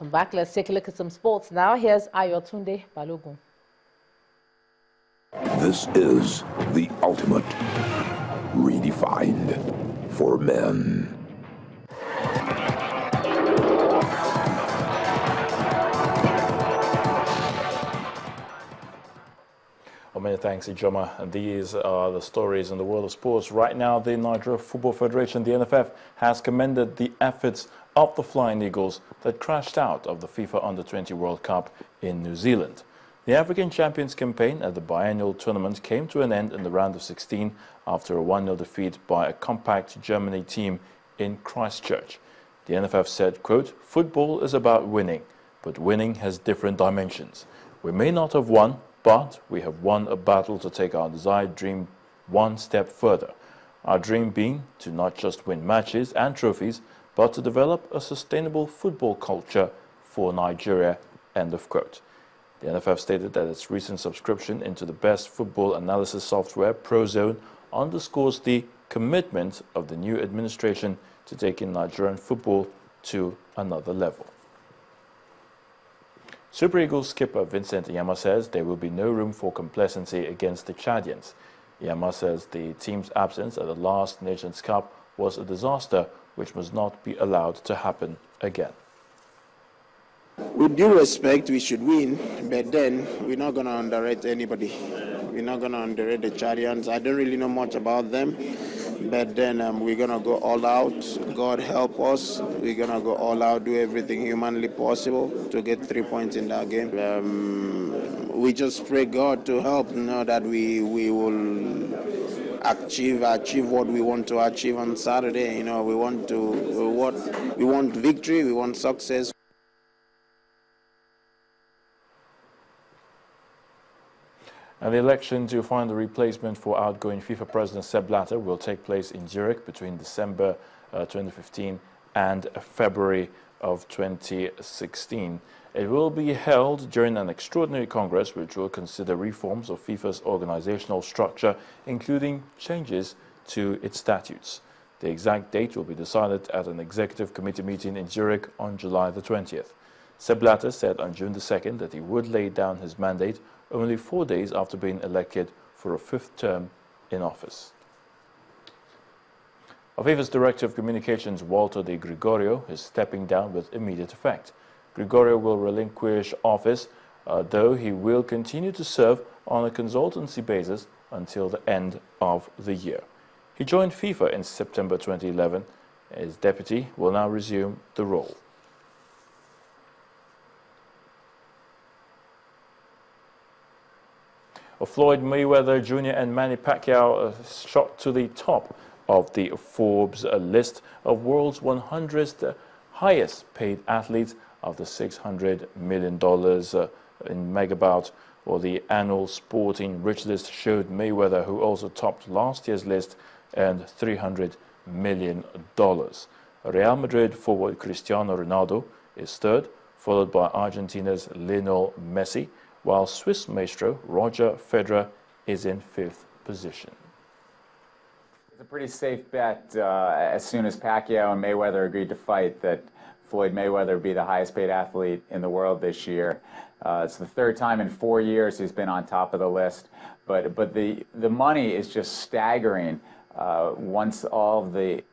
Welcome back. Let's take a look at some sports now. Here's Ayotunde Balogun. This is the ultimate redefined for men. Well, many thanks, Enyeama. And these are the stories in the world of sports. Right now, the Nigeria Football Federation, the NFF, has commended the efforts of the Flying Eagles that crashed out of the FIFA Under-20 World Cup in New Zealand. The African Champions campaign at the biennial tournament came to an end in the round of 16 after a 1-0 defeat by a compact Germany team in Christchurch. The NFF said, quote, "Football is about winning, but winning has different dimensions. We may not have won, but we have won a battle to take our desired dream one step further. Our dream being to not just win matches and trophies, but to develop a sustainable football culture for Nigeria," end of quote. The NFF stated that its recent subscription into the best football analysis software, ProZone, underscores the commitment of the new administration to taking Nigerian football to another level. Super Eagles skipper Vincent Enyeama says there will be no room for complacency against the Chadians. Enyeama says the team's absence at the last Nations Cup was a disaster which must not be allowed to happen again. With due respect, we should win, but then we're not going to underrate anybody. We're not going to underrate the Chadians. I don't really know much about them, but then we're going to go all out. God help us. We're going to go all out, do everything humanly possible to get 3 points in that game. We just pray God to help, that we will achieve what we want to achieve on Saturday. We want victory, we want success. And the election to find a replacement for outgoing FIFA President Sepp Blatter will take place in Zurich between December 2015 and February of 2016. It will be held during an extraordinary Congress which will consider reforms of FIFA's organizational structure, including changes to its statutes. The exact date will be decided at an executive committee meeting in Zurich on July the 20th. Sepp Blatter said on June the 2nd that he would lay down his mandate only 4 days after being elected for a 5th term in office. FIFA's Director of Communications, Walter De Gregorio, is stepping down with immediate effect. Gregorio will relinquish office, though he will continue to serve on a consultancy basis until the end of the year. He joined FIFA in September 2011. His deputy will now resume the role. Floyd Mayweather Jr. and Manny Pacquiao shot to the top of the Forbes list of world's 100 highest paid athletes after $600 million in megabout, or the annual sporting rich list showed Mayweather, who also topped last year's list, earned $300 million. Real Madrid forward Cristiano Ronaldo is third, followed by Argentina's Lionel Messi, while Swiss maestro Roger Federer is in 5th position. It's a pretty safe bet as soon as Pacquiao and Mayweather agreed to fight that Floyd Mayweather would be the highest paid athlete in the world this year. It's the 3rd time in 4 years he's been on top of the list, but the money is just staggering once all the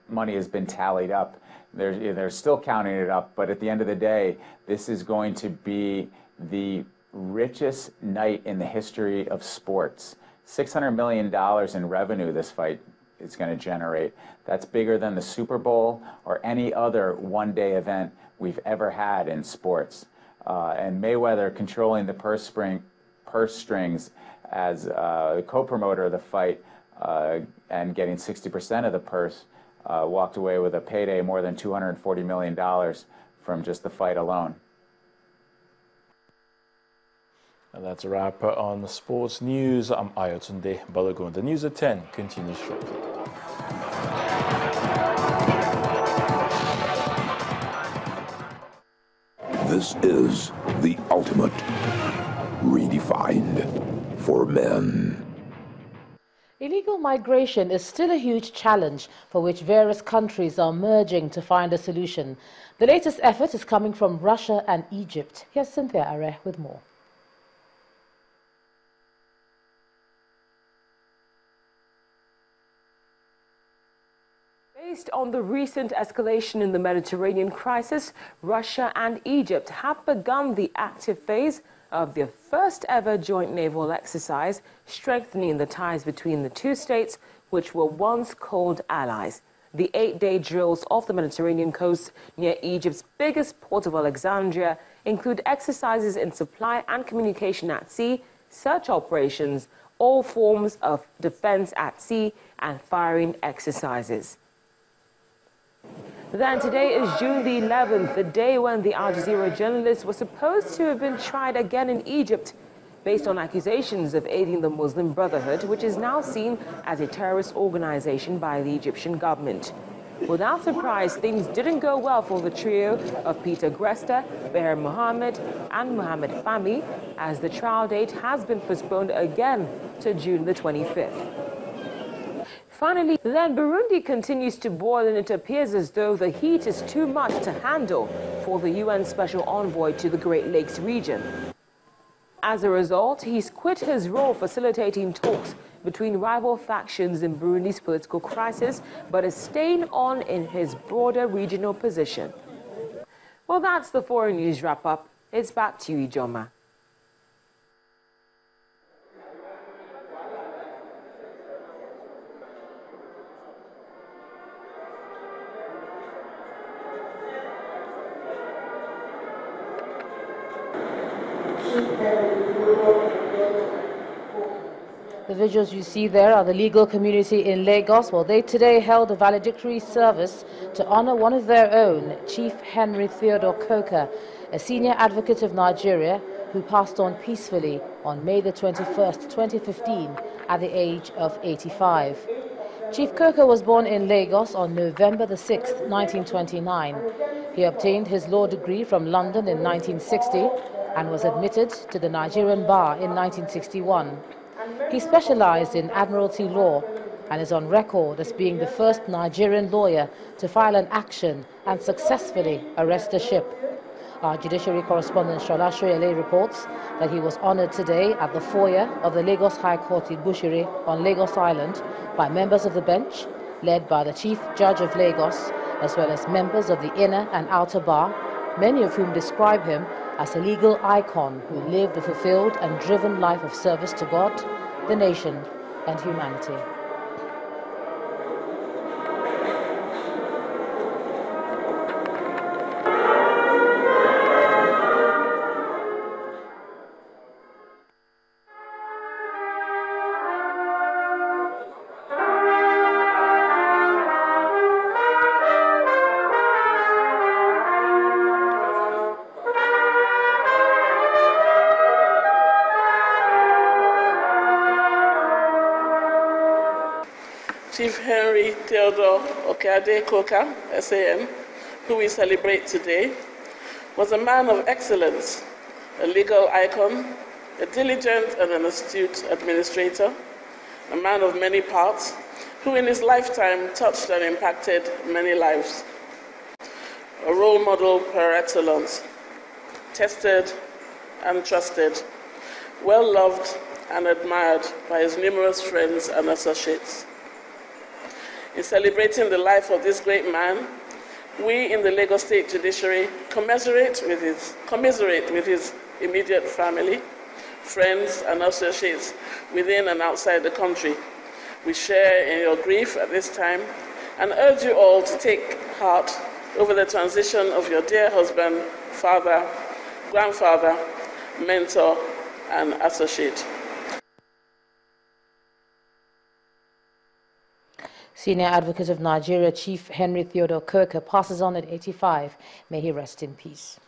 money has been tallied up. They're still counting it up, but at the end of the day, this is going to be the richest night in the history of sports. $600 million in revenue this fight is going to generate. That's bigger than the Super Bowl or any other one-day event we've ever had in sports. And Mayweather controlling the purse strings as the co-promoter of the fight and getting 60% of the purse, walked away with a payday more than $240 million from just the fight alone. And that's a wrap on the sports news. I'm Ayotunde Balogun. The news at 10 continues shortly. This is the ultimate redefined for men. Illegal migration is still a huge challenge for which various countries are merging to find a solution. The latest effort is coming from Russia and Egypt. Here's Cynthia Are with more. Based on the recent escalation in the Mediterranean crisis, Russia and Egypt have begun the active phase of their first ever joint naval exercise, strengthening the ties between the two states, which were once called allies. The 8-day drills off the Mediterranean coast near Egypt's biggest port of Alexandria include exercises in supply and communication at sea, search operations, all forms of defense at sea, and firing exercises. Then today is June the 11th, the day when the Al Jazeera journalist was supposed to have been tried again in Egypt based on accusations of aiding the Muslim Brotherhood, which is now seen as a terrorist organization by the Egyptian government. Without surprise, things didn't go well for the trio of Peter Grester, Beher Mohammed and Mohammed Fahmy, as the trial date has been postponed again to June the 25th. Finally, then Burundi continues to boil, and it appears as though the heat is too much to handle for the UN Special Envoy to the Great Lakes region. As a result, he's quit his role facilitating talks between rival factions in Burundi's political crisis, but is staying on in his broader regional position. Well, that's the foreign news wrap-up. It's back to you, Enyeama. The visuals you see there are the legal community in Lagos. Well, they today held a valedictory service to honor one of their own, Chief Henry Theodore Coker, a senior advocate of Nigeria who passed on peacefully on May the 21st, 2015, at the age of 85. Chief Coker was born in Lagos on November the 6th, 1929. He obtained his law degree from London in 1960 and was admitted to the Nigerian bar in 1961. He specialized in admiralty law and is on record as being the first Nigerian lawyer to file an action and successfully arrest a ship. Our judiciary correspondent Shola Shoyele reports that he was honored today at the foyer of the Lagos High Court in Bushiri on Lagos Island by members of the bench, led by the Chief Judge of Lagos, as well as members of the inner and outer bar, many of whom describe him as a legal icon who lived a fulfilled and driven life of service to God, the nation, and humanity. Chief Henry Theodore Okade Coker, SAN, who we celebrate today, was a man of excellence, a legal icon, a diligent and an astute administrator, a man of many parts, who in his lifetime touched and impacted many lives. A role model par excellence, tested and trusted, well loved and admired by his numerous friends and associates. In celebrating the life of this great man, we in the Lagos State Judiciary commiserate with his immediate family, friends and associates within and outside the country. We share in your grief at this time and urge you all to take heart over the transition of your dear husband, father, grandfather, mentor, and associate. Senior Advocate of Nigeria, Chief Henry Theodore Coker, passes on at 85. May he rest in peace.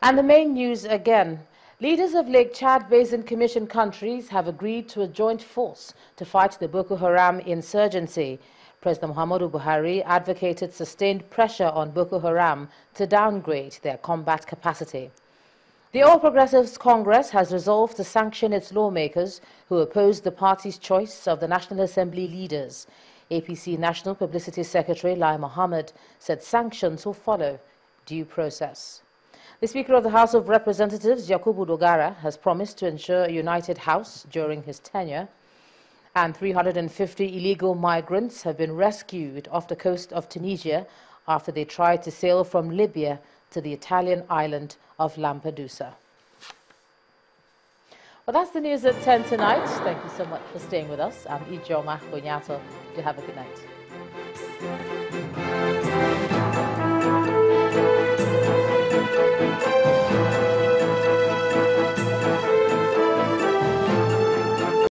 And the main news again. Leaders of Lake Chad Basin Commission countries have agreed to a joint force to fight the Boko Haram insurgency. President Muhammadu Buhari advocated sustained pressure on Boko Haram to downgrade their combat capacity. The All Progressives Congress has resolved to sanction its lawmakers who opposed the party's choice of the National Assembly leaders. APC National Publicity Secretary Lai Mohammed said sanctions will follow due process. The Speaker of the House of Representatives, Yakubu Dogara, has promised to ensure a united House during his tenure. And 350 illegal migrants have been rescued off the coast of Tunisia after they tried to sail from Libya to the Italian island of Lampedusa. Well, that's the news at 10 tonight. Thank you so much for staying with us. I'm Enyeama. You have a good night.